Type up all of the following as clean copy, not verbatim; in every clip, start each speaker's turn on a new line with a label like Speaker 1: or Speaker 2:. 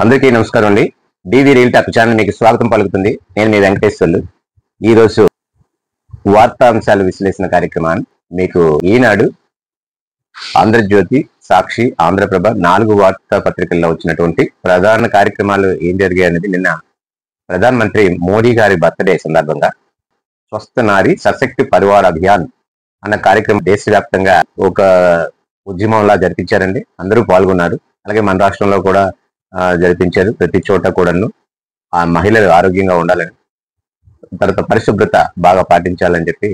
Speaker 1: అందరికీ నమస్కారం అండి. డివి రియల్ టాక్ ఛానల్ మీకు స్వాగతం పలుకుతుంది. నేను మీ వెంకటేశ్వర్లు. ఈ రోజు వార్తాంశాలు విశ్లేషణ కార్యక్రమాన్ని మీకు ఈనాడు, ఆంధ్రజ్యోతి, సాక్షి, ఆంధ్రప్రభ 4 వార్తా పత్రికల్లో వచ్చినటువంటి ప్రధాన కార్యక్రమాలు ఏం జరిగాయి అనేది నిన్న ప్రధానమంత్రి మోడీ గారి బర్త్డే సందర్భంగా స్వస్థ నారి సశక్తి పరివార్ అభియాన్ అన్న కార్యక్రమం దేశవ్యాప్తంగా ఒక ఉద్యమంలా జరిపించారండి. అందరూ పాల్గొన్నారు. అలాగే మన రాష్ట్రంలో కూడా జరిపించారు. ప్రతి చోట కూడాను ఆ మహిళలు ఆరోగ్యంగా ఉండాలని, తర్వాత పరిశుభ్రత బాగా పాటించాలని చెప్పి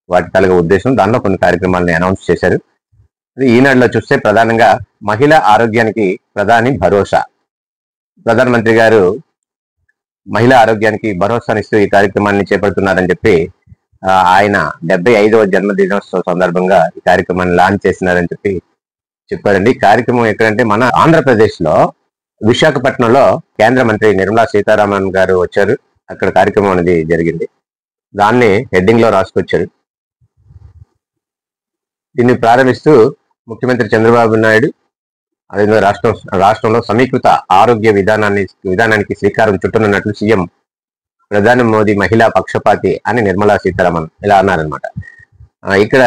Speaker 1: వాటి తాలూకా ఉద్దేశం. దానిలో కొన్ని కార్యక్రమాలను అనౌన్స్ చేశారు. ఈనాడులో చూస్తే ప్రధానంగా మహిళా ఆరోగ్యానికి ప్రధాని భరోసా. ప్రధానమంత్రి గారు మహిళా ఆరోగ్యానికి భరోసానిస్తూ ఈ కార్యక్రమాన్ని చేపడుతున్నారని చెప్పి ఆయన 75వ జన్మదినోత్సవ సందర్భంగా ఈ కార్యక్రమాన్ని లాంచ్ చేస్తున్నారని చెప్పి చెప్పారండి. ఈ కార్యక్రమం ఎక్కడంటే మన ఆంధ్రప్రదేశ్ లో విశాఖపట్నంలో కేంద్ర మంత్రి నిర్మలా సీతారామన్ గారు వచ్చారు. అక్కడ కార్యక్రమం అనేది జరిగింది. దాన్ని హెడ్డింగ్ లో రాసుకొచ్చారు. దీన్ని ప్రారంభిస్తూ ముఖ్యమంత్రి చంద్రబాబు నాయుడు అదేవిధంగా రాష్ట్రంలో సమీకృత ఆరోగ్య విధానానికి శ్రీకారం చుట్టనున్నట్లు సీఎం ప్రధాని మోదీ మహిళా పక్షపాతి అని నిర్మలా సీతారామన్ ఇలా అన్నారనమాట. ఇక్కడ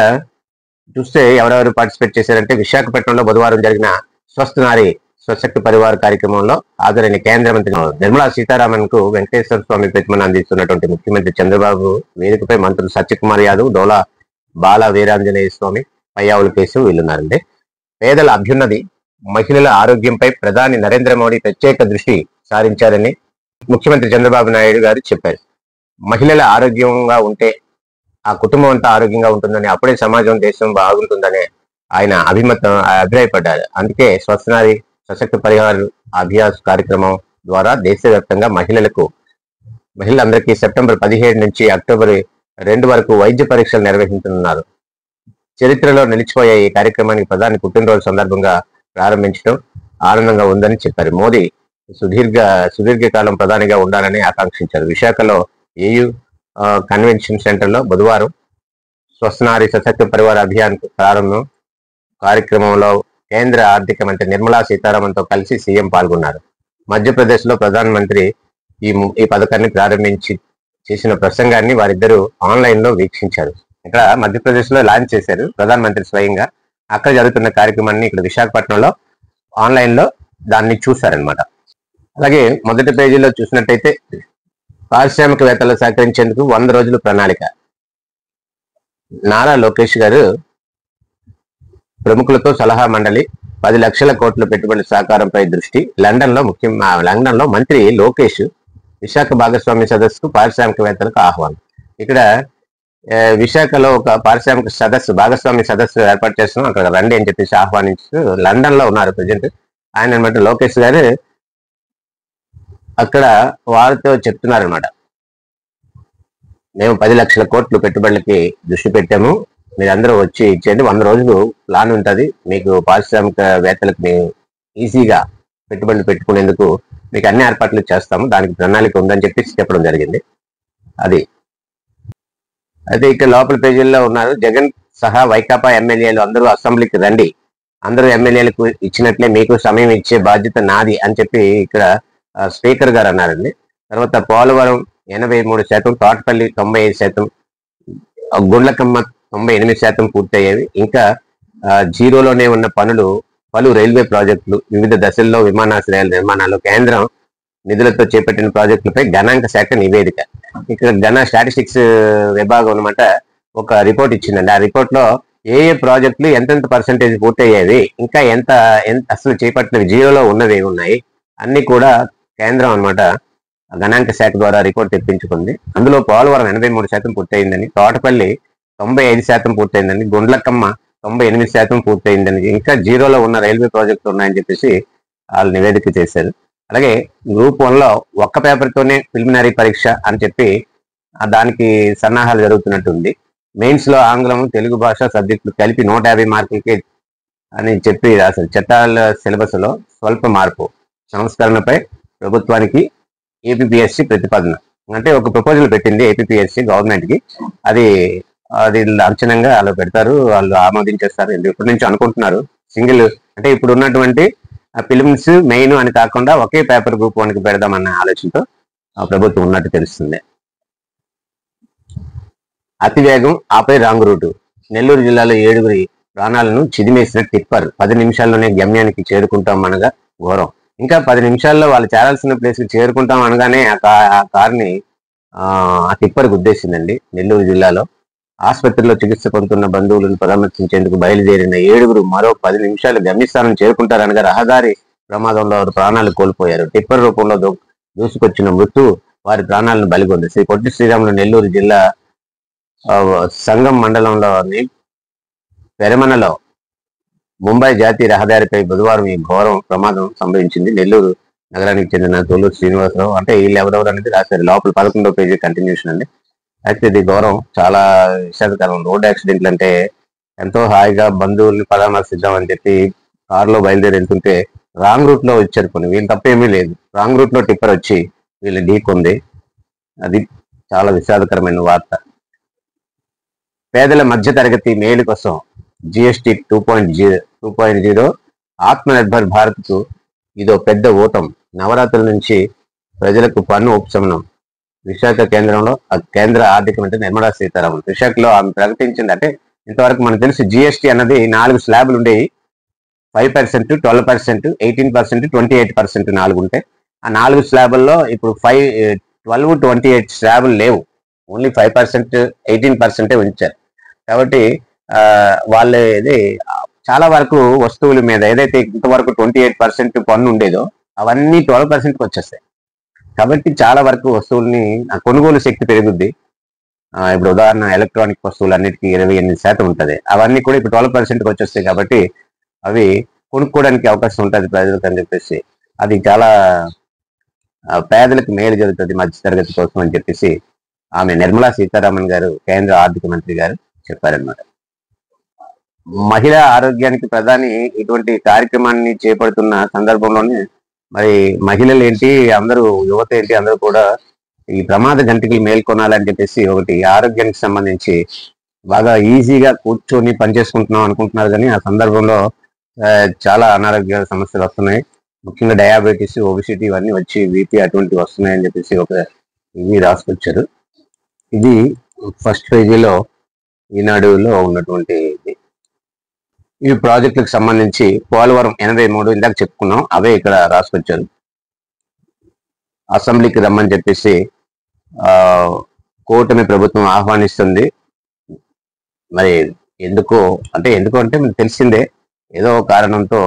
Speaker 1: చూస్తే ఎవరెవరు పార్టిసిపేట్ చేశారంటే విశాఖపట్నంలో బుధవారం జరిగిన స్వస్థ నారి స్వశక్తి పరివార్ కార్యక్రమంలో హాజరైన కేంద్ర మంత్రి నిర్మలా సీతారామన్ కు వెంకటేశ్వర స్వామి ప్రతిమను అందిస్తున్నటువంటి ముఖ్యమంత్రి చంద్రబాబు వేదికపై మంత్రులు సత్యకుమార్ యాదవ్, డోలా బాల వీరాంజనేయ స్వామి, పయ్యావుల కేశవ్ వీళ్ళున్నారండి. పేదల అభ్యున్నతి, మహిళల ఆరోగ్యంపై ప్రధాని నరేంద్ర మోడీ ప్రత్యేక దృష్టి సారించారని ముఖ్యమంత్రి చంద్రబాబు నాయుడు గారు చెప్పారు. మహిళల ఆరోగ్యంగా ఉంటే ఆ కుటుంబం అంతా ఆరోగ్యంగా ఉంటుందని, అప్పుడే సమాజం, దేశం బాగుంటుందని ఆయన అభిప్రాయపడ్డారు. అందుకే స్వస్థనారి సశక్తి పరివార్ అభ్యాస్ కార్యక్రమం ద్వారా దేశవ్యాప్తంగా మహిళలందరికీ సెప్టెంబర్ 17 నుంచి అక్టోబర్ 2 వరకు వైద్య పరీక్షలు నిర్వహించనున్నారు. చరిత్రలో నిలిచిపోయే ఈ కార్యక్రమానికి ప్రధాని పుట్టినరోజు సందర్భంగా ప్రారంభించడం ఆనందంగా ఉందని చెప్పారు. మోదీ సుదీర్ఘకాలం ప్రధానిగా ఉండాలని ఆకాంక్షించారు. విశాఖలో ఏయూ కన్వెన్షన్ సెంటర్ లో బుధవారం స్వస్థనారి సశక్తి పరివార్ అభియాన్ ప్రారంభం కార్యక్రమంలో కేంద్ర ఆర్థిక మంత్రి నిర్మలా సీతారామన్ తో కలిసి సీఎం పాల్గొన్నారు. మధ్యప్రదేశ్ లో ప్రధానమంత్రి ఈ పథకాన్ని ప్రారంభించి చేసిన ప్రసంగాన్ని వారిద్దరూ ఆన్లైన్ లో వీక్షించారు. ఇక్కడ మధ్యప్రదేశ్ లో లాంచ్ చేశారు ప్రధానమంత్రి స్వయంగా. అక్కడ జరుగుతున్న కార్యక్రమాన్ని ఇక్కడ విశాఖపట్నంలో ఆన్లైన్ లో దాన్ని చూశారనమాట. అలాగే మొదటి పేజీలో చూసినట్టయితే పారిశ్రామికవేత్తలు సహకరించేందుకు 100 రోజుల ప్రణాళిక. నారా లోకేష్ గారు ప్రముఖులతో సలహా మండలి 10 లక్షల కోట్ల పెట్టుబడుల సహకారంపై దృష్టి. లండన్ లో మంత్రి లోకేష్ విశాఖ భాగస్వామ్య సదస్సుకు పారిశ్రామికవేత్తలకు ఆహ్వానం. ఇక్కడ విశాఖలో ఒక భాగస్వామ్య సదస్సు ఏర్పాటు చేస్తున్నాం, అక్కడ రండి అని చెప్పేసి ఆహ్వానించు లండన్ లో ఉన్నారు ప్రజెంట్ ఆయన అనమాట. లోకేష్ గారు అక్కడ వారితో చెప్తున్నారనమాట, మేము 10 లక్షల కోట్లు పెట్టుబడులకి దృష్టి పెట్టాము, మీరందరూ వచ్చి ఇచ్చేయండి, 100 రోజులు ప్లాన్ ఉంటుంది మీకు, పారిశ్రామికవేత్తలకు మేము ఈజీగా పెట్టుబడులు పెట్టుకునేందుకు మీకు అన్ని ఏర్పాట్లు చేస్తాము, దానికి ప్రణాళిక ఉందని చెప్పేసి చెప్పడం జరిగింది. అది అయితే ఇక్కడ లోపల పేజీల్లో ఉన్నారు. జగన్ సహా వైకాపా ఎమ్మెల్యేలు అందరూ అసెంబ్లీకి రండి, అందరూ ఎమ్మెల్యేలకు ఇచ్చినట్లే మీకు సమయం ఇచ్చే బాధ్యత నాది అని చెప్పి ఇక్కడ స్పీకర్ గారు అన్నారండి. తర్వాత పోలవరం 83%, తోటపల్లి 95%, గుండ్లకమ్మ 98% పూర్తయ్యేవి. ఇంకా జీరోలోనే ఉన్న పలు రైల్వే ప్రాజెక్టులు, వివిధ దశల్లో విమానాశ్రయాల నిర్మాణాలు, కేంద్రం నిధులతో చేపట్టిన ప్రాజెక్టులపై గణాంక శాఖ నివేదిక. ఇక్కడ స్టాటిస్టిక్స్ విభాగం అనమాట ఒక రిపోర్ట్ ఇచ్చిందండి. ఆ రిపోర్ట్ లో ఏ ప్రాజెక్టులు ఎంతెంత పర్సెంటేజ్ పూర్తయ్యేవి, ఇంకా ఎంత అసలు చేపట్టినవి, జీరోలో ఉన్నవి ఉన్నాయి అన్ని కూడా కేంద్రం అనమాట గణాంక శాఖ ద్వారా రిపోర్ట్ తెప్పించుకుంది. అందులో పోలవరం 83% పూర్తయిందని, తోటపల్లి 95% పూర్తయిందని, గుండ్లకమ్మ 98% పూర్తయిందని, ఇంకా జీరోలో ఉన్న రైల్వే ప్రాజెక్టులు ఉన్నాయని చెప్పేసి వాళ్ళు నివేదిక చేశారు. అలాగే గ్రూప్ 1 లో ఒక్క పేపర్తోనే ప్రిలిమినరీ పరీక్ష అని చెప్పి దానికి సన్నాహాలు జరుగుతున్నట్టుంది. మెయిన్స్ లో ఆంగ్లం, తెలుగు భాష సబ్జెక్టులు కలిపి 150 మార్కులకి అని చెప్పి రాశారు. చట్టాల సిలబస్ లో స్వల్ప మార్పు, సంస్కరణపై ప్రభుత్వానికి ఏపీపీఎస్సీ ప్రతిపాదన అంటే ఒక ప్రపోజల్ పెట్టింది ఏపీపీఎస్సీ గవర్నమెంట్ కి. అది లాంఛనంగా వాళ్ళు పెడతారు, వాళ్ళు ఆమోదించేస్తారు. ఇప్పటి నుంచి అనుకుంటున్నారు సింగిల్ అంటే ఇప్పుడు ఉన్నటువంటి ఆ ఫిలిమ్స్ మెయిన్ అని కాకుండా ఒకే పేపర్ గ్రూప్ 1కి పెడదామన్న ఆలోచనతో ఆ ప్రభుత్వం ఉన్నట్టు తెలుస్తుంది. అతివేగం ఆపై రాంగ్ రూటు. నెల్లూరు జిల్లాలో 7గురి ప్రాణాలను చిదిమేసిన టిప్పర్ 10 నిమిషాల్లోనే గమ్యానికి చేరుకుంటాం అనగా ఘోరం. ఇంకా 10 నిమిషాల్లో వాళ్ళు చేరాల్సిన ప్లేస్కి చేరుకుంటాం అనగానే ఆ కార్ని ఆ టిప్పర్ గుద్దేసిందండి. నెల్లూరు జిల్లాలో ఆసుపత్రిలో చికిత్స పొందుతున్న బంధువులను పరామర్శించేందుకు బయలుదేరిన 7గురు మరో 10 నిమిషాలు గమ్యస్థానం చేరుకుంటారనగా రహదారి ప్రమాదంలో ప్రాణాలు కోల్పోయారు. టిప్పర్ రూపంలో దూసుకొచ్చిన మృత్యు వారి ప్రాణాలను బలిగొంది. శ్రీ పొట్టి శ్రీరాములు నెల్లూరు జిల్లా సంగం మండలంలోని పెరమనలో ముంబై జాతీయ రహదారిపై బుధవారం ఈ ఘోరం ప్రమాదం సంభవించింది. నెల్లూరు నగరానికి చెందిన తొల్లూరు శ్రీనివాసరావు, అంటే వీళ్ళు ఎవరెవరు అనేది రాశారు లోపల 11వ పేజీ కంటిన్యూషన్ అండి. అయితే ఇది ఘోరం, చాలా విషాదకరం. రోడ్ యాక్సిడెంట్లు అంటే ఎంతో హాయిగా బంధువుల్ని పరామర్శిద్దాం అని చెప్పి కారులో బయలుదేరి వెళ్తుంటే రాంగ్ రూట్ లో వచ్చారు. కొన్ని వీళ్ళు తప్పేమీ లేదు, రాంగ్ రూట్ లో టిప్పర్ వచ్చి వీళ్ళు ఢీకొంది. అది చాలా విషాదకరమైన వార్త. పేదల మధ్య తరగతి మేలు కోసం జిఎస్టీ 2.0 ఆత్మనిర్భర్ భారత్ కు ఇదో పెద్ద ఓటం. నవరాత్రుల నుంచి ప్రజలకు పన్ను ఉపశమనం. విశాఖ కేంద్రంలో కేంద్ర ఆర్థిక మంత్రి నిర్మలా సీతారామన్ విశాఖలో ఆమె ప్రకటించింది. అంటే ఇంతవరకు మనకు తెలిసి జిఎస్టీ అన్నది 4 స్లాబ్లు ఉండేవి. 5%, 12%, 18%, 28% 4 ఉంటాయి. ఆ 4 స్లాబుల్లో ఇప్పుడు 12, 28 స్లాబులు లేవు. ఓన్లీ 5%, 18% ఉంచారు. కాబట్టి వాళ్ళు ఇది చాలా వరకు వస్తువుల మీద ఏదైతే ఇంతవరకు 28% పన్ను ఉండేదో అవన్నీ 12%కి వచ్చేస్తాయి. కాబట్టి చాలా వరకు వస్తువుల్ని కొనుగోలు శక్తి పెరుగుద్ది. ఇప్పుడు ఉదాహరణ ఎలక్ట్రానిక్ వస్తువులు అన్నిటికీ 28% ఉంటుంది. అవన్నీ కూడా ఇప్పుడు 12%కి వచ్చేస్తాయి. కాబట్టి అవి కొనుక్కోవడానికి అవకాశం ఉంటుంది ప్రజలకు అని చెప్పేసి అది చాలా పేదలకు మేలు జరుగుతుంది మధ్య తరగతి కోసం అని చెప్పేసి ఆమె నిర్మలా సీతారామన్ గారు, కేంద్ర ఆర్థిక మంత్రి గారు చెప్పారనమాట. మహిళా ఆరోగ్యానికి ప్రధాని ఇటువంటి కార్యక్రమాన్ని చేపడుతున్న సందర్భంలోనే మరి మహిళలు ఏంటి, అందరూ యువత ఏంటి, అందరూ కూడా ఈ ప్రమాద గంటికలు మేల్కొనాలని చెప్పేసి ఒకటి ఆరోగ్యానికి సంబంధించి బాగా ఈజీగా కూర్చొని పనిచేసుకుంటున్నాం అనుకుంటున్నారు. కానీ ఆ సందర్భంలో చాలా అనారోగ్య సమస్యలు వస్తున్నాయి. ముఖ్యంగా డయాబెటీస్, ఒబిసిటీ ఇవన్నీ వచ్చి బీపీ అటువంటివి వస్తున్నాయని చెప్పేసి ఒక ఇవి రాసుకొచ్చారు. ఇది ఫస్ట్ పేజీలో ఈనాడులో ఉన్నటువంటి ఈ ప్రాజెక్టులకు సంబంధించి పోలవరం 83 ఇందాక చెప్పుకున్నాం, అవే ఇక్కడ రాసుకొచ్చారు. అసెంబ్లీకి రమ్మని చెప్పేసి కూటమి ప్రభుత్వం ఆహ్వానిస్తుంది. మరి ఎందుకు అంటే మనకు తెలిసిందే, ఏదో కారణంతో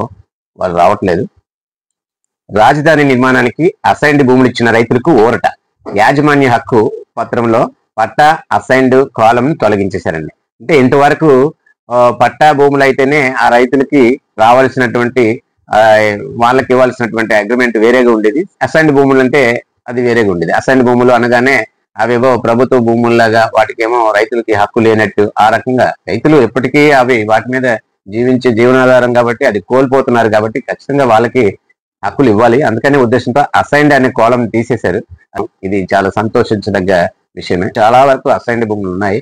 Speaker 1: వాళ్ళు రావట్లేదు. రాజధాని నిర్మాణానికి అసైన్డ్ భూములు ఇచ్చిన రైతులకు ఊరట. యాజమాన్య హక్కు పత్రంలో పట్టా అసైన్డ్ కాలం తొలగించేశారండి. అంటే ఇంతవరకు పట్టా భూములు అయితేనే ఆ రైతులకి రావాల్సినటువంటి వాళ్ళకి ఇవ్వాల్సినటువంటి అగ్రిమెంట్ వేరేగా ఉండేది. అసైన్డ్ భూములు అంటే అది వేరేగా ఉండేది. అసైన్డ్ భూములు అనగానే అవేవో ప్రభుత్వ భూముల్లాగా వాటికేమో రైతులకి హక్కు లేనట్టు, ఆ రకంగా రైతులు ఎప్పటికీ అవి వాటి మీద జీవించే జీవనాధారం కాబట్టి అది కోల్పోతున్నారు. కాబట్టి ఖచ్చితంగా వాళ్ళకి హక్కులు ఇవ్వాలి. అందుకనే ఉద్దేశంతో అసైన్డ్ అనే కాలం తీసేశారు. ఇది చాలా సంతోషించదగ్గ విషయమే. చాలా వరకు అసైన్డ్ భూములు ఉన్నాయి.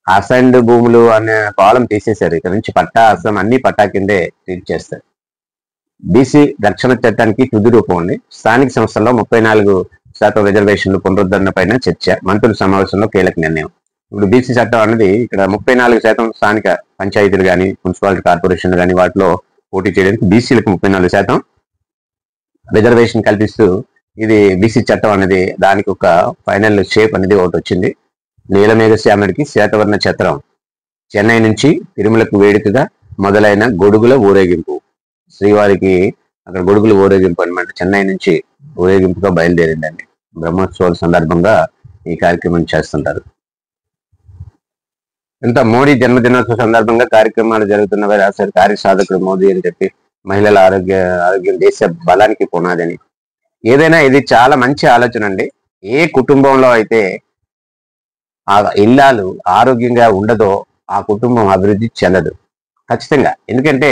Speaker 1: అసైన్డ్ భూములు అనే కాలం తీసేశారు. ఇక్కడ నుంచి పట్టా అసలు అన్ని పట్టా కిందే ట్రీట్ చేస్తారు. బీసీ రక్షణ చట్టానికి తుది రూపం ఉంది. స్థానిక సంస్థల్లో 34% రిజర్వేషన్లు పునరుద్ధరణ పైన చర్చ. మంత్రుల సమావేశంలో కీలక నిర్ణయం. ఇప్పుడు బీసీ చట్టం అనేది ఇక్కడ 34% స్థానిక పంచాయతీలు కానీ, మున్సిపాలిటీ కార్పొరేషన్లు కానీ వాటిలో పోటీ చేయడానికి బీసీలకు 34% రిజర్వేషన్ కల్పిస్తూ ఇది బీసీ చట్టం అనేది దానికి ఒక ఫైనల్ షేప్ అనేది ఒకటి వచ్చింది. నీలమేఘశ్యాముడికి శ్వేతవర్ణ ఛత్రం. చెన్నై నుంచి తిరుమలకు వేడుకగా మొదలైన గొడుగుల ఊరేగింపు. శ్రీవారికి అక్కడ గొడుగుల ఊరేగింపు అనమాట. చెన్నై నుంచి ఊరేగింపుగా బయలుదేరిందండి. బ్రహ్మోత్సవాల సందర్భంగా ఈ కార్యక్రమం చేస్తుంటారు. ఇంత మోడీ జన్మదినోత్సవ సందర్భంగా కార్యక్రమాలు జరుగుతున్నవి రాశారు. కార్యసాధకుడు మోదీ అని చెప్పి మహిళల ఆరోగ్యం దేశ బలానికి పునాదని. ఏదైనా ఇది చాలా మంచి ఆలోచన అండి. ఏ కుటుంబంలో అయితే ఆ ఇల్లాలు ఆరోగ్యంగా ఉండదో ఆ కుటుంబం అభివృద్ధి చెందదు ఖచ్చితంగా. ఎందుకంటే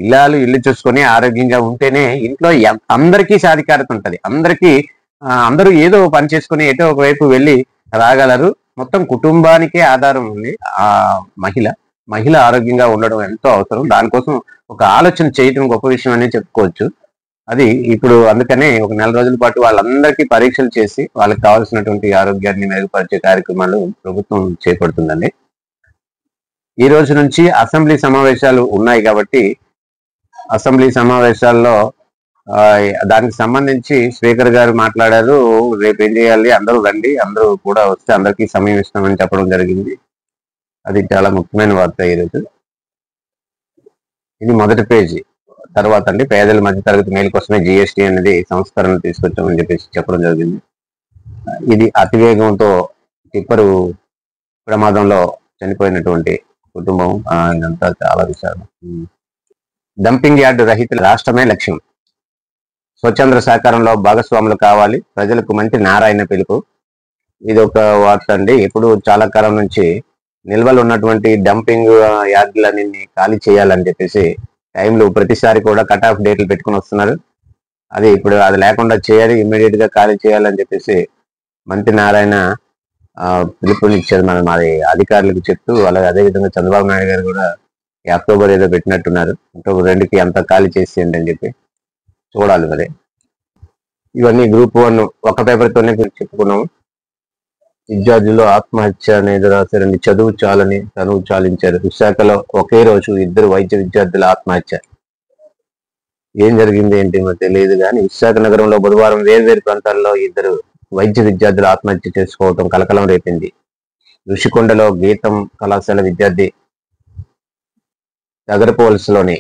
Speaker 1: ఇల్లాలు ఇల్లు చూసుకొని ఆరోగ్యంగా ఉంటేనే ఇంట్లో అందరికీ సాధికారత ఉంటుంది. అందరూ ఏదో పని చేసుకుని ఏదో ఒకవైపు వెళ్ళి రాగలరు. మొత్తం కుటుంబానికే ఆధారం ఉంది ఆ మహిళ ఆరోగ్యంగా ఉండడం ఎంతో అవసరం. దానికోసం ఒక ఆలోచన చేయటం గొప్ప విషయం అని చెప్పుకోవచ్చు. అది ఇప్పుడు అందుకనే ఒక నెల రోజుల పాటు వాళ్ళందరికీ పరీక్షలు చేసి వాళ్ళకి కావాల్సినటువంటి ఆరోగ్యాన్ని మెరుగుపరిచే కార్యక్రమాలు ప్రభుత్వం చేపడుతుందండి. ఈ రోజు నుంచి అసెంబ్లీ సమావేశాలు ఉన్నాయి కాబట్టి అసెంబ్లీ సమావేశాల్లో దానికి సంబంధించి స్పీకర్ గారు మాట్లాడారు. రేపు ఏం చేయాలి, అందరూ రండి, అందరూ కూడా వస్తే అందరికీ సమయం ఇస్తామని చెప్పడం జరిగింది. అది చాలా ముఖ్యమైన వార్త ఈరోజు. ఇది మొదటి పేజీ. తర్వాత అండి, పేదల మధ్యతరగతి మేలు కోసమే జిఎస్టీ అనేది సంస్కరణలు తీసుకొచ్చామని చెప్పేసి చెప్పడం జరిగింది. ఇది అతివేగంతో టిప్పరు ప్రమాదంలో చనిపోయినటువంటి కుటుంబం. ఇదంతా చాలా విషయాలు. డంపింగ్ యార్డు రహిత రాష్ట్రమే లక్ష్యం. స్వచ్ఛంద సహకారంలో భాగస్వాములు కావాలి, ప్రజలకు మంత్రి నారాయణ పిలుపు. ఇది ఒక వార్త అండి. ఇప్పుడు చాలా కాలం నుంచి నిల్వలు ఉన్నటువంటి డంపింగ్ యార్డులన్నీ ఖాళీ చేయాలని చెప్పేసి టైంలు ప్రతిసారి కూడా కట్ ఆఫ్ డేట్లు పెట్టుకుని వస్తున్నారు. అది ఇప్పుడు అది లేకుండా చేయాలి, ఇమ్మీడియట్ గా ఖాళీ చేయాలని చెప్పేసి మంత్రి నారాయణ పిలుపునిచ్చారు మరి అధికారులకు చెప్తూ. అలాగే అదేవిధంగా చంద్రబాబు నాయుడు గారు కూడా ఈ అక్టోబర్ ఏదో పెట్టినట్టున్నారు, అక్టోబర్ 2కి అంతా ఖాళీ చేసేయండి అని చెప్పి. చూడాలి మరి. ఇవన్నీ గ్రూప్ 1 ఒక పేపర్తోనే చెప్పుకున్నాము. విద్యార్థులు ఆత్మహత్య అనేది రాశారండి. చదువు చాలని తనువు చాలించారు. విశాఖలో ఒకే రోజు 2 వైద్య విద్యార్థుల ఆత్మహత్య. ఏం జరిగింది ఏంటి మరి తెలియదు కానీ విశాఖ నగరంలో బుధవారం వేర్వేరు ప్రాంతాల్లో 2 వైద్య విద్యార్థులు ఆత్మహత్య చేసుకోవడం కలకలం రేపింది. ఋషికొండలో గీతం కళాశాల విద్యార్థి, నగరపోల్స్లోని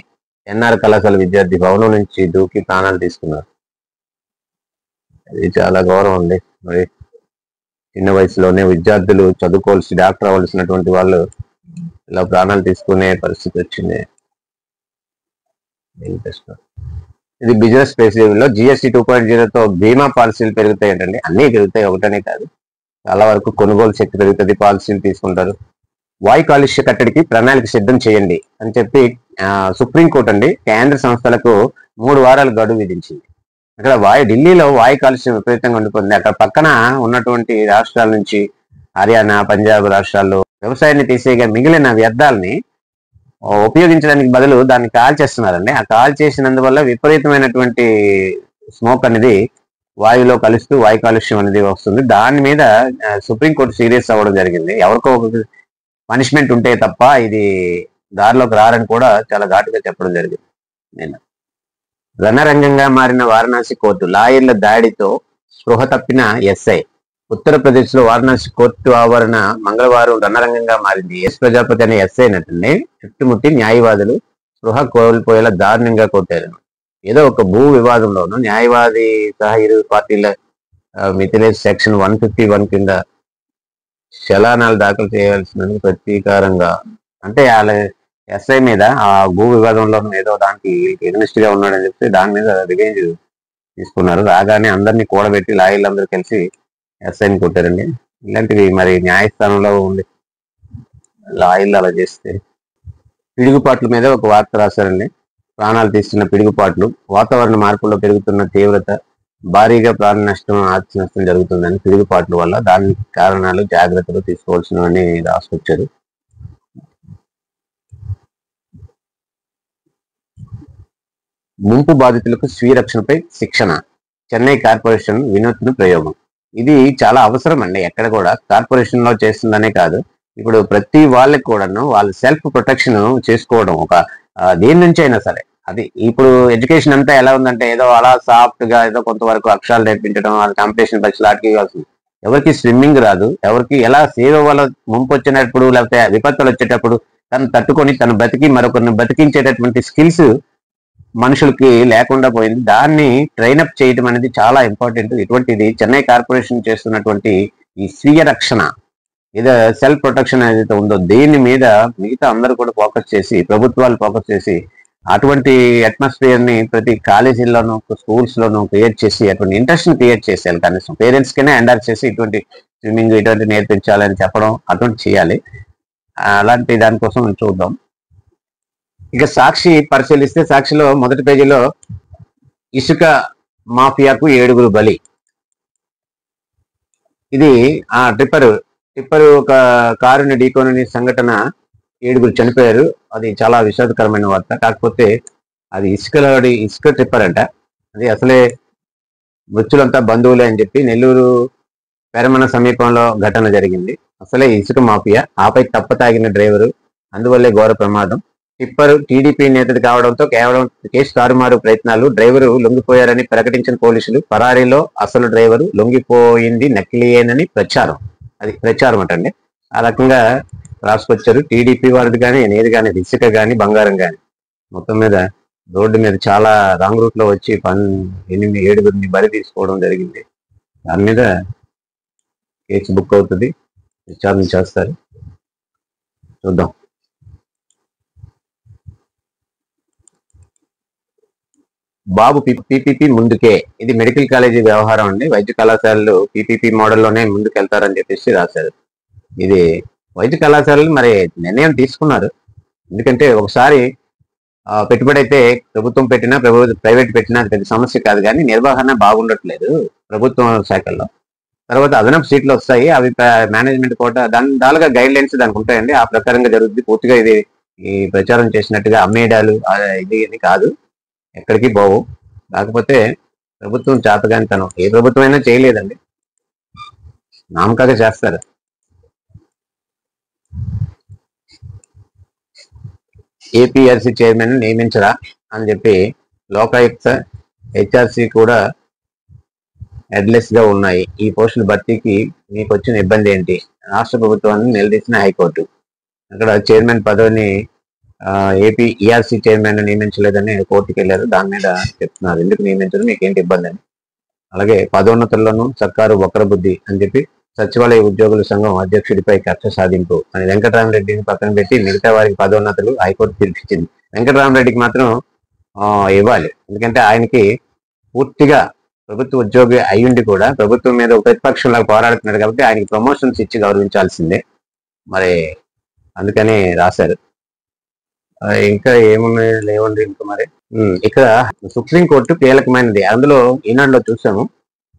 Speaker 1: ఎన్ఆర్ కళాశాల విద్యార్థి భవనం నుంచి దూకి ప్రాణాలు తీసుకున్నారు. ఇది చాలా గౌరవం అండి. మరి చిన్న వయసులోనే విద్యార్థులు చదువుకోవాల్సి డాక్టర్ అవ్వాల్సినటువంటి వాళ్ళు ఇలా ప్రాణాలు తీసుకునే పరిస్థితి వచ్చింది. ఇది బిజినెస్ స్పేస్ లో జిఎస్టీ 2.0తో బీమా పాలసీలు పెరుగుతాయంటండి. అన్నీ పెరుగుతాయి, ఒకటనే కాదు. చాలా వరకు కొనుగోలు శక్తి పెరుగుతుంది, పాలసీలు తీసుకుంటారు. వాయు కాలుష్య కట్టడికి ప్రణాళిక సిద్ధం చేయండి అని చెప్పి సుప్రీంకోర్టు అండి కేంద్ర సంస్థలకు 3 వారాలు గడువు విధించింది. అక్కడ ఢిల్లీలో వాయు కాలుష్యం విపరీతంగా ఉండిపోతుంది. అక్కడ పక్కన ఉన్నటువంటి రాష్ట్రాల నుంచి హర్యానా, పంజాబ్ రాష్ట్రాల్లో వ్యవసాయాన్ని తీసేగా మిగిలిన వ్యర్థాలని ఉపయోగించడానికి బదులు దాన్ని కాల్ చేస్తున్నారండి. ఆ కాల్ చేసినందువల్ల విపరీతమైనటువంటి స్మోక్ అనేది వాయువులో కలుస్తూ వాయు కాలుష్యం అనేది వస్తుంది. దాని మీద సుప్రీంకోర్టు సీరియస్ అవ్వడం జరిగింది. ఎవరికో ఒక పనిష్మెంట్ ఉంటే తప్ప ఇది దారిలోకి రారని కూడా చాలా ఘాటుగా చెప్పడం జరిగింది. నేను రణరంగంగా మారిన వారణాసి కోర్టు, లాయర్ల దాడితో స్పృహ తప్పిన ఎస్ఐ. ఉత్తరప్రదేశ్ లో వారణాసి కోర్టు ఆవరణ మంగళవారం రణరంగంగా మారింది. ఎస్ ప్రజాపతి అనే ఎస్ఐ నటుని చుట్టుముట్టి న్యాయవాదులు స్పృహ కోల్పోయేలా దారుణంగా కొట్టారు. ఏదో ఒక భూ వివాదంలోనూ న్యాయవాది సహా 2 పార్టీల మిథిలేజ్ సెక్షన్ 151 కింద చలానాలు దాఖలు చేయాల్సిన ప్రతీకారంగా, అంటే వాళ్ళ ఎస్ఐ మీద ఆ భూ వివాదంలో ఏదో దానికి ఎగ్నెస్ట్ గా ఉన్నాడని చెప్పి దాని మీద రివెంజ్ తీసుకున్నారు. రాగానే అందరినీ కూడబెట్టి లాయర్లందరూ కలిసి ఎస్ఐని కొట్టారండి. ఇలాంటివి మరి న్యాయస్థానంలో ఉండి లాయర్లు అలా చేస్తే. పిడుగుపాట్ల మీద ఒక వార్త రాశారండి. ప్రాణాలు తీస్తున్న పిడుగుపాట్లు, వాతావరణ మార్పుల్లో పెరుగుతున్న తీవ్రత, భారీగా ప్రాణ నష్టం, ఆస్తి నష్టం జరుగుతుందని పిడుగుపాట్ల వల్ల. దానికి కారణాలు, జాగ్రత్తలు తీసుకోవాల్సినవని రాసుకొచ్చారు. ముంపు బాధితులకు స్వీయ రక్షణపై శిక్షణ, చెన్నై కార్పొరేషన్ వినూత్న ప్రయోగం. ఇది చాలా అవసరం అండి. ఎక్కడ కూడా కార్పొరేషన్ లో చేస్తుందనే కాదు, ఇప్పుడు ప్రతి వాళ్ళకి కూడాను వాళ్ళ సెల్ఫ్ ప్రొటెక్షన్ చేసుకోవడం ఒక దేని నుంచి అయినా సరే. అది ఇప్పుడు ఎడ్యుకేషన్ అంతా ఎలా ఉందంటే ఏదో అలా సాఫ్ట్ గా ఏదో కొంతవరకు అక్షరాలు నేర్పించడం, వాళ్ళ కాంపిటీషన్ పరీక్షలు ఆటికి ఇవ్వాల్సింది. ఎవరికి స్విమ్మింగ్ రాదు, ఎవరికి ఎలా సేవ్ అవ్వాలో ముంపు వచ్చినప్పుడు లేకపోతే విపత్తులు వచ్చేటప్పుడు తను తట్టుకొని తను బతికి మరొకరిని బతికించేటటువంటి స్కిల్స్ మనుషులకి లేకుండా పోయింది. దాన్ని ట్రైనప్ చేయడం అనేది చాలా ఇంపార్టెంట్. ఇటువంటిది చెన్నై కార్పొరేషన్ చేస్తున్నటువంటి ఈ స్వీయ రక్షణ, ఏదో సెల్ఫ్ ప్రొటెక్షన్ ఏదైతే ఉందో దీని మీద మిగతా అందరూ కూడా ఫోకస్ చేసి, ప్రభుత్వాలు ఫోకస్ చేసి అటువంటి అట్మాస్ఫియర్ ని ప్రతి కాలేజీల్లోనూ స్కూల్స్ లోనూ క్రియేట్ చేసి అటువంటి ఇంట్రెస్ట్ ని క్రియేట్ చేసేయాలి. కనీసం పేరెంట్స్ కనే ఎండార్ చేసి ఇటువంటి స్విమ్మింగ్ ఇటువంటి నేర్పించాలని చెప్పడం అటువంటి చేయాలి. అలాంటి దానికోసం చూద్దాం. ఇక సాక్షి పరిశీలిస్తే సాక్షిలో మొదటి పేజీలో ఇసుక మాఫియాకు 7 బలి. ఇది టిప్పరు ఒక కారుని ఢీకొనని సంఘటన 7గురు చనిపోయారు. అది చాలా విషాదకరమైన వార్త. కాకపోతే అది ఇసుక ట్రిప్పర్ అంట. అది అసలే మృతులంతా బంధువులే అని చెప్పి నెల్లూరు పెరమన సమీపంలో ఘటన జరిగింది. అసలే ఇసుక మాఫియా, ఆపై తప్పతాగిన డ్రైవరు, అందువల్లే ఘోర ప్రమాదం. టిప్పర్ టీడీపీ నేతది కావడంతో కేవలం కేసు తారుమారు ప్రయత్నాలు. డ్రైవరు లొంగిపోయారని ప్రకటించిన పోలీసులు. పరారీలో అసలు డ్రైవరు, లొంగిపోయింది నకిలీయేనని ప్రచారం. అది ప్రచారం అంటండి. ఆ రకంగా రాసుకొచ్చారు. టీడీపీ వారిది కానీ ఏది కానీ, ఇసుక కానీ బంగారం కానీ మొత్తం మీద రోడ్డు మీద చాలా రాంగ్ రూట్ లో వచ్చి 7గురిని బలి తీసుకోవడం జరిగింది. దాని మీద కేసు బుక్ అవుతుంది, విచారణ చేస్తారు. చూద్దాం. బాబు పీపీపీ ముందుకే. ఇది మెడికల్ కాలేజీ వ్యవహారం అండి. వైద్య కళాశాలలు పీపీపీ మోడల్లోనే ముందుకెళ్తారని చెప్పేసి రాశారు. ఇది వైద్య కళాశాలలు మరి నిర్ణయం తీసుకున్నారు. ఎందుకంటే ఒకసారి పెట్టుబడి అయితే ప్రభుత్వం పెట్టినా ప్రైవేట్ పెట్టినా పెద్ద సమస్య కాదు, కానీ నిర్వహణ బాగుండట్లేదు ప్రభుత్వం శాఖల్లో. తర్వాత అదనపు సీట్లు వస్తాయి, అవి మేనేజ్మెంట్ కోట దానిగా గైడ్ లైన్స్ దానికి ఉంటాయండి. ఆ ప్రకారంగా జరుగుతుంది. పూర్తిగా ఇది ఈ ప్రచారం చేసినట్టుగా అమ్మేయడాలు ఇది కాదు, ఎక్కడికి పోవు. కాకపోతే ప్రభుత్వం చేతగానితనం ఏ ప్రభుత్వం అయినా చేయలేదండి, నామకాగా చేస్తారు. ఏపీఆర్సీ చైర్మన్ నియమించరా అని చెప్పి లోకాయుక్త, హెచ్ఆర్సీ కూడా హెడ్లెస్ గా ఉన్నాయి. ఈ పోస్టుల భర్తీకి మీకు వచ్చిన ఇబ్బంది ఏంటి? రాష్ట్ర ప్రభుత్వాన్ని నిలదీసిన హైకోర్టు. అక్కడ చైర్మన్ పదవిని ఏపీ ఈఆర్సీ చైర్మన్ నియమించలేదని కోర్టుకు వెళ్ళారు. దాని మీద చెప్తున్నారు, ఎందుకు నియమించడం, మీకేంటి ఇబ్బంది అని. అలాగే పదోన్నతుల్లోనూ సర్కారు వక్రబుద్ధి అని చెప్పి సచివాలయ ఉద్యోగుల సంఘం అధ్యక్షుడిపై కక్ష సాధింపు అని వెంకటరామరెడ్డిని పక్కన పెట్టి మిగతా వారికి పదోన్నతులు హైకోర్టు తీర్పిచ్చింది. వెంకటరామరెడ్డికి మాత్రం ఇవ్వాలి, ఎందుకంటే ఆయనకి పూర్తిగా ప్రభుత్వ ఉద్యోగి అయ్యుండి కూడా ప్రభుత్వం మీద ప్రతిపక్షంలాగా పోరాడుతున్నాడు కాబట్టి ఆయనకి ప్రమోషన్స్ ఇచ్చి గౌరవించాల్సిందే. మరి అందుకని రాశారు. ఇంకా ఏమున్నాయి లేవండి. ఇంకా మరి ఇక్కడ సుప్రీంకోర్టు కీలకమైనది, అందులో ఈనాడులో చూసాము,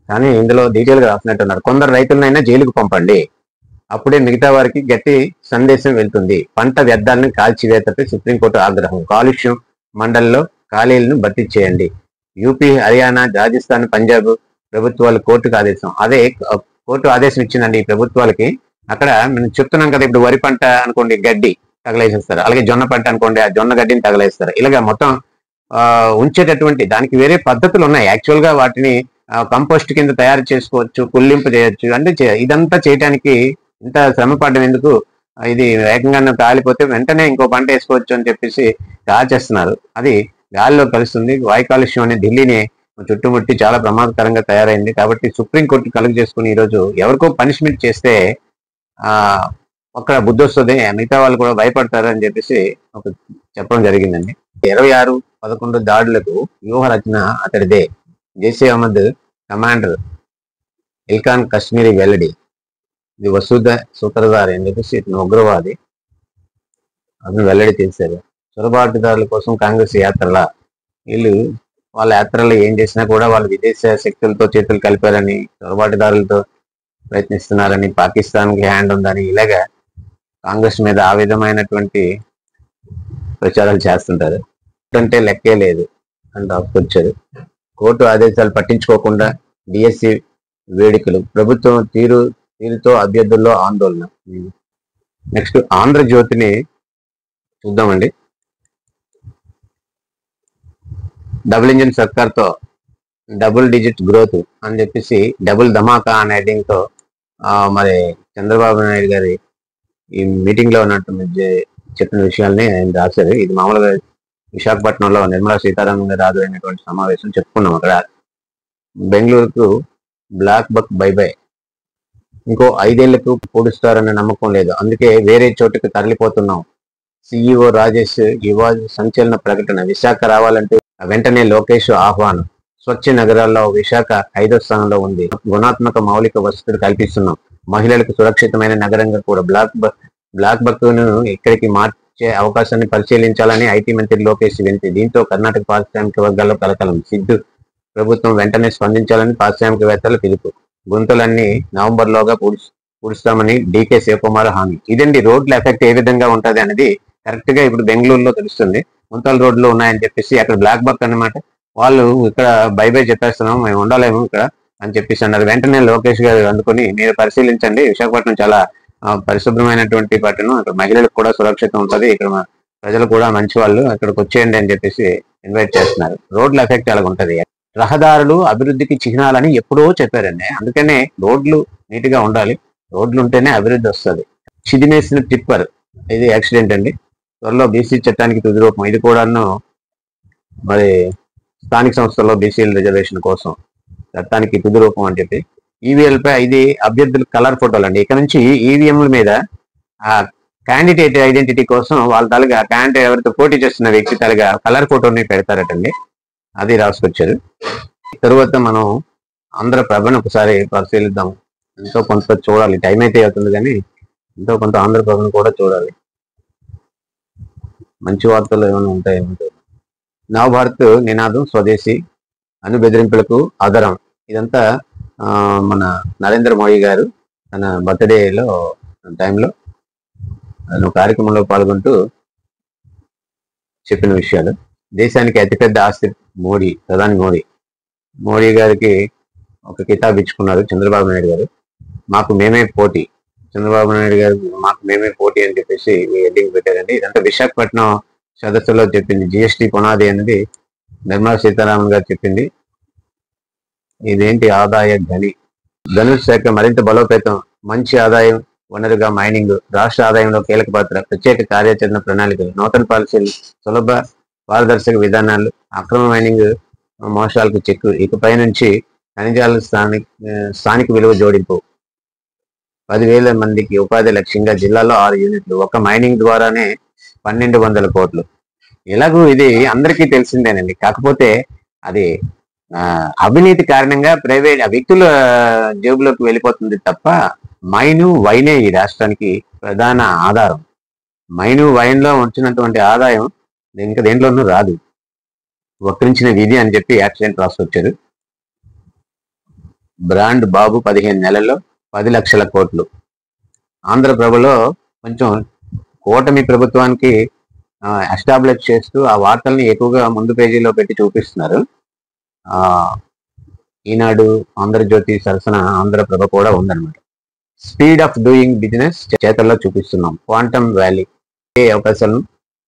Speaker 1: కానీ ఇందులో డీటెయిల్ గా రాసినట్టున్నారు. కొందరు రైతులనైనా జైలుకు పంపండి, అప్పుడే మిగతా వారికి గట్టి సందేశం వెళ్తుంది. పంట వ్యర్థాలను కాల్చివేతపై సుప్రీంకోర్టు ఆగ్రహం. కాలుష్యం మండలిలో ఖాళీలను భర్తీ చేయండి. యూపీ, హర్యానా, రాజస్థాన్, పంజాబ్ ప్రభుత్వాలు కోర్టుకు ఆదేశం. అదే కోర్టు ఆదేశం ఇచ్చిందండి ఈ ప్రభుత్వాలకి. అక్కడ మనం చెప్తున్నాం కదా, ఇప్పుడు వరి పంట అనుకోండి గడ్డి తగలేసేస్తారు, అలాగే జొన్న పంట అనుకోండి ఆ జొన్న గడ్డిని తగలేస్తారు. ఇలాగ మొత్తం ఉంచేటటువంటి దానికి వేరే పద్ధతులు ఉన్నాయి. యాక్చువల్ గా వాటిని కంపోస్ట్ కింద తయారు చేసుకోవచ్చు, కుళ్ళింపు చేయొచ్చు. అంటే ఇదంతా చేయడానికి ఇంత శ్రమ పడడం ఎందుకు? ఇది ఏకంగా కాలిపోతే వెంటనే ఇంకో పంట వేసుకోవచ్చు అని చెప్పేసి కాల్చేస్తున్నారు. అది గాలిలో కలుస్తుంది. వాయు కాలుష్యం అనే ఢిల్లీని చుట్టుముట్టి చాలా ప్రమాదకరంగా తయారైంది. కాబట్టి సుప్రీంకోర్టు కలుగు చేసుకుని ఈరోజు ఎవరికో పనిష్మెంట్ చేస్తే అక్కడ బుద్ధి వస్తుంది, మిగతా వాళ్ళు కూడా భయపడతారు అని చెప్పేసి చెప్పడం జరిగిందండి. 26/11 దాడులకు వ్యూహ రచన అతడిదే. జైషే అహ్మద్ కమాండర్ ఇల్ఖాన్ కశ్మీరీ వెల్లడి. ఇది వసూద సూత్రధారి అని చెప్పేసి ఇతను ఉగ్రవాది, అతను వెల్లడి చేశారు. చొరబాటుదారుల కోసం కాంగ్రెస్ యాత్రల, వీళ్ళు వాళ్ళ యాత్రలో ఏం చేసినా కూడా వాళ్ళు విదేశ శక్తులతో చేతులు కలిపారని, చొరబాటుదారులతో ప్రయత్నిస్తున్నారని, పాకిస్తాన్కి హ్యాండ్ ఉందని, ఇలాగా కాంగ్రెస్ మీద ఆ విధమైనటువంటి ప్రచారాలు చేస్తుంటారు. అంటే లెక్కే లేదు అని రాసుకొచ్చారు. కోర్టు ఆదేశాలు పట్టించుకోకుండా డిఎస్సి వేడుకలు, ప్రభుత్వం తీరుతో అభ్యర్థుల్లో ఆందోళన. నెక్స్ట్ ఆంధ్రజ్యోతిని చూద్దామండి. డబుల్ ఇంజిన్ సర్కార్తో డబుల్ డిజిట్ గ్రోత్ అని చెప్పేసి డబుల్ ధమాకా అనే హెడ్డింగ్ తో మరి చంద్రబాబు నాయుడు గారి ఈ మీటింగ్ లో ఉన్నట్టు చెప్పిన విషయాల్ని ఆయన రాశారు. ఇది మామూలుగా విశాఖపట్నంలో నిర్మలా సీతారామన్ గారు ఆదరైనటువంటి సమావేశం చెప్పుకున్నాం. అక్కడ బెంగళూరుకు బ్లాక్ బక్ బై బై, ఇంకో 5 ఏళ్లకు పొడుస్తారన్న నమ్మకం లేదు, అందుకే వేరే చోటుకి తరలిపోతున్నాం. సిఇఓ రాజేష్ యువ సంచలన ప్రకటన. విశాఖ రావాలంటే వెంటనే లోకేష్ ఆహ్వానం. స్వచ్ఛ నగరాల్లో విశాఖ 5వ స్థానంలో ఉంది. గుణాత్మక మౌలిక వసతులు కల్పిస్తున్నాం. మహిళలకు సురక్షితమైన నగరంగా కూడా బ్లాక్ బక్ను ఇక్కడికి మార్చే అవకాశాన్ని పరిశీలించాలని ఐటీ మంత్రి లోకేష్ వింతి. దీంతో కర్ణాటక పారిశ్రామిక వర్గాల్లో కలకలం. సిద్ధు ప్రభుత్వం వెంటనే స్పందించాలని పారిశ్రామికవేత్తల పిలుపు. గుంతలన్నీ నవంబర్లోగా పూడుస్తామని డీకే శివకుమార్ హామీ. ఇదండి రోడ్ల ఎఫెక్ట్ ఏ విధంగా ఉంటది అనేది కరెక్ట్ గా ఇప్పుడు బెంగళూరులో తెలుస్తుంది. ముంతల రోడ్లు ఉన్నాయని చెప్పేసి అక్కడ బ్లాక్ బక్ అన్నమాట. వాళ్ళు ఇక్కడ బై బై చెప్పేస్తున్నాం, మేము ఉండలేము ఇక్కడ అని చెప్పేసి అన్నారు. వెంటనే లోకేష్ గారు అందుకొని మీరు పరిశీలించండి, విశాఖపట్నం చాలా పరిశుభ్రమైనటువంటి పట్టణం, అక్కడ మహిళలకు కూడా సురక్షితం ఉంటుంది, ఇక్కడ ప్రజలు కూడా మంచి వాళ్ళు, అక్కడికి వచ్చేయండి అని చెప్పేసి ఇన్వైట్ చేస్తున్నారు. రోడ్ల ఎఫెక్ట్ అలాగ ఉంటది. రహదారులు అభివృద్ధికి చిహ్నాలని ఎప్పుడో చెప్పారండి. అందుకనే రోడ్లు నీట్ గా ఉండాలి, రోడ్లు ఉంటేనే అభివృద్ధి వస్తుంది. చిదిమేసిన టిప్పర్ ఇది యాక్సిడెంట్ అండి. త్వరలో బీసీ చట్టానికి తుది రూపం. ఇది కూడాను మరి స్థానిక సంస్థల్లో బీసీల రిజర్వేషన్ కోసం చట్టానికి తుది రూపం అని చెప్పి ఈవీఎల్ పై ఇది అభ్యర్థుల కలర్ ఫోటోలు అండి. ఇక్కడ నుంచి ఈవీఎంల మీద ఆ క్యాండిడేట్ ఐడెంటిటీ కోసం వాళ్ళ తలగా క్యాండిడేట్ ఎవరితో పోటీ చేస్తున్న వ్యక్తి తలగా కలర్ ఫోటోని పెడతారటండి. అది రాసుకొచ్చారు. తరువాత మనం ఆంధ్రప్రభను ఒకసారి పరిశీలిద్దాం. ఎంతో కొంత చూడాలి, టైం అయితే అవుతుంది కానీ ఎంతో కొంత ఆంధ్రప్రభను కూడా చూడాలి. మంచి వార్తలు ఏమైనా ఉంటాయేమో. నవభారత్ నినాదం స్వదేశీ అను బెదిరింపులకు ఆధారం. ఇదంతా మన నరేంద్ర మోడీ గారు తన బర్త్డేలో టైంలో కార్యక్రమంలో పాల్గొంటూ చెప్పిన విషయాలు. దేశానికి అతిపెద్ద ఆస్తి మోడీ, ప్రధాని మోడీ గారికి ఒక కితాబ్ ఇచ్చుకున్నారు చంద్రబాబు నాయుడు గారు. మాకు మేమే పోటీ, చంద్రబాబు నాయుడు గారు మాకు మేమే పోటీ అని చెప్పేసి హెడ్డింగ్ పెట్టారండి. ఇదంతా విశాఖపట్నం సదస్సులో చెప్పింది. జిఎస్టీ పునాది అనేది నిర్మలా సీతారామన్ గారు చెప్పింది. ఇదేంటి ఆదాయ ధనుష్ శాఖ మరింత బలోపేతం, మంచి ఆదాయం వనరుగా మైనింగ్, రాష్ట్ర ఆదాయంలో కీలక పాత్ర, ప్రత్యేక కార్యాచరణ ప్రణాళికలు, నూతన పాలసీలు, సులభ పారదర్శక విధానాలు, అక్రమ మైనింగ్ మోసాలకు చెక్కు, ఇకపై నుంచి ఖనిజాల స్థానిక విలువ జోడింపు, 10,000 మందికి ఉపాధి లక్ష్యంగా, జిల్లాలో 6 యూనిట్లు, ఒక మైనింగ్ ద్వారానే 1,200 కోట్లు. ఎలాగూ ఇది అందరికీ తెలిసిందేనండి. కాకపోతే అది అవినీతి కారణంగా ప్రైవేట్ వ్యక్తుల జేబులోకి వెళ్ళిపోతుంది తప్ప వైనే ఈ రాష్ట్రానికి ప్రధాన ఆధారం. వైన్లో వచ్చినటువంటి ఆదాయం ఇంకా దేంట్లోనూ రాదు. వక్రించిన విధి అని చెప్పి యాక్సిడెంట్ రాసుకొచ్చారు. బ్రాండ్ బాబు 15 నెలల్లో 10 లక్షల కోట్లు. ఆంధ్రప్రభలో కొంచెం కూటమి ప్రభుత్వానికి ఎస్టాబ్లిష్ చేస్తూ ఆ వార్తల్ని ఎక్కువగా ముందు పేజీలో పెట్టి చూపిస్తున్నారు. ఈనాడు, ఆంధ్రజ్యోతి సరసన ఆంధ్రప్రభ కూడా ఉందన్నమాట. స్పీడ్ ఆఫ్ డూయింగ్ బిజినెస్ చేతల్లో చూపిస్తున్నాం. క్వాంటమ్ వ్యాలీ అవకాశాలను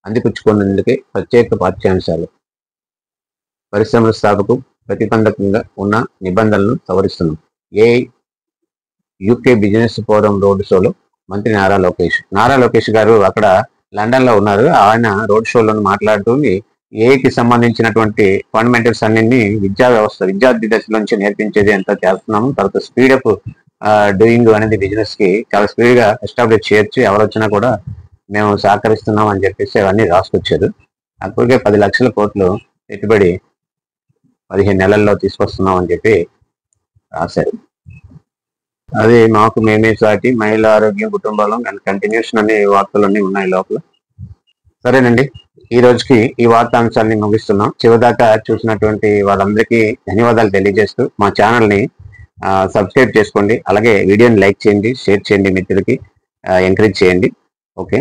Speaker 1: అందిపుచ్చుకునేందుకే ప్రత్యేక పాఠ్యాంశాలు. పరిశ్రమల స్థాపకు ప్రతిబంధకంగా ఉన్న నిబంధనలను సవరిస్తున్నాం. యూకే బిజినెస్ ఫోరం రోడ్ షోలో మంత్రి నారా లోకేష్ గారు అక్కడ లండన్ లో ఉన్నారు. ఆయన రోడ్ షోలో మాట్లాడుతూ ఏఐకి సంబంధించినటువంటి ఫండమెంటల్స్ అన్ని విద్యార్థి దశ నుంచి నేర్పించేది ఎంత చేస్తున్నాము. తర్వాత స్పీడప్ డూయింగ్ అనేది బిజినెస్ కి చాలా స్పీడ్ గా ఎస్టాబ్లిష్ చేయొచ్చు, ఎవరు వచ్చినా కూడా మేము సహకరిస్తున్నాం అని చెప్పేసి అవన్నీ రాసుకొచ్చారు. అప్పటికే 10 లక్షల కోట్లు పెట్టుబడి 15 నెలల్లో తీసుకొస్తున్నాం అని చెప్పి రాశారు. అది మాకు మేమే సాటి, మహిళా ఆరోగ్యం, కుటుంబాలం అండ్ కంటిన్యూషన్ అనే వార్తలన్నీ ఉన్నాయి లోపల. సరేనండి, ఈ రోజుకి ఈ వార్తాంశాన్ని ముగిస్తున్నాం. చివరిదాకా చూసినటువంటి వాళ్ళందరికీ ధన్యవాదాలు తెలియజేస్తూ మా ఛానల్ని సబ్స్క్రైబ్ చేసుకోండి. అలాగే వీడియోని లైక్ చేయండి, షేర్ చేయండి, మిత్రులకి ఎంకరేజ్ చేయండి. ఓకే.